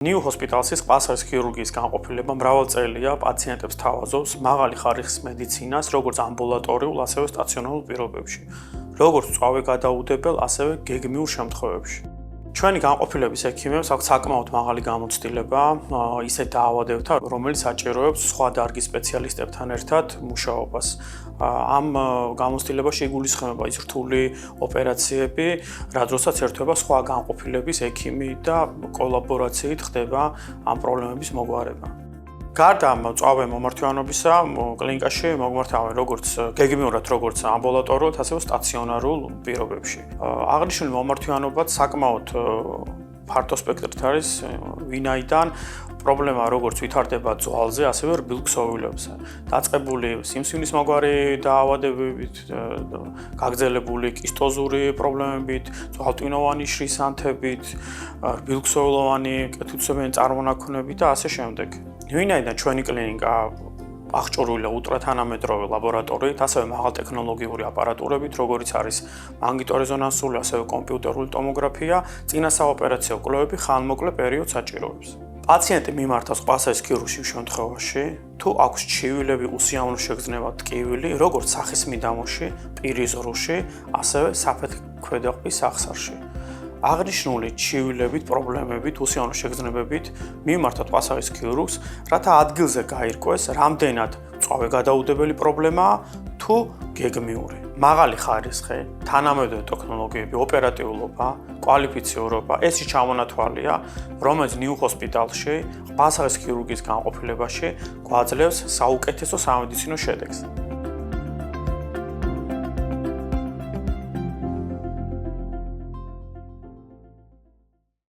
New Hospital-ის ყბასარის ქირურგიის განყოფილება მრავალ წელია პაციენტებს თავაზობს მაღალი ხარისხის მედიცინას, როგორც ამბულატორიულ, ასევე სტაციონარულ პირობებში, როგორც მწვავე გადაუდებელ, ასევე გეგმიურ შემთხვევებში. Ჩვენი განყოფილების ექიმებს აქვს საკმაოდ მაღალი გამოცდილება ისეთ დაავადებებთან, რომელიც საჭიროებს სხვა დარგის სპეციალისტებთან ერთად მუშაობას. Ამ გამოცდილებაში იგულისხმება ის რთული ოპერაციები, რა დროსაც ერთვება სხვა განყოფილების ექიმი და კოლაბორაციით ხდება ამ პრობლემების მოგვარება. გარდა მწვავე მომართვიანობისა, კლინიკაში მოგმართავენ როგორც გეგმიურად, როგორც ამბულატორიულ, ასევე სტაციონარულ პირობებში. Აღნიშნული მომართვიანობა საკმაოდ ფართო სპექტრით არის, ვინაიდან პრობლემა როგორც ვითარდება ძვალზე, ასევე რბილ-ქსოვილებზე. დაწყებული სიმსივნის მოგვარი დაავადებებით, გაგრძელებული კისტოზური პრობლემებით, ძვალტვინოვანი შრისანთებით, რბილ-ქსოვილოვანი კეთილსებიანი წარმონაქმნებით და ასე შემდეგ. ვინაიდან ჩვენი კლინიკა აღჭურვილია ულტრათანამედროვე ლაბორატორიით, ასევე მაღალტექნოლოგიური აპარატურებით, როგორიც არის მაგნიტორეზონანსული, ასევე კომპიუტერული ტომოგრაფია, წინასაოპერაციო კვლევები ხანმოკლე პერიოდს საჭიროებს. Პაციენტი მიმართავს ყბასარის ქირურგიის შემთხვევაში, თუ აქვს ჩივილები, უსიამოვნო შეგრძნება, ტკივილი, როგორც სახის მიდამოში, პირის ღრუში, ასევე საფეთქ ქვედაყბის სახსარში. Აღნიშნული ჩივილებით, პრობლემებით, უსიამოვნო შეგრძნებებით მიმართავთ ყბასარის ქირურგს, რათა ადგილზე გაირკვეს, რამდენად მწვავე გადაუდებელი პრობლემაა თუ გეგმიური. Მაღალი ხარისხი, თანამედროვე ტექნოლოგიები, ოპერატიულობა, კვალიფიცირება, ეს ჩამონათვალია, რომელიც New Hospital-ში, ყბასარის ქირურგიის განყოფილებაში გვაძლევს საუკეთესო სამედიცინო შედეგს.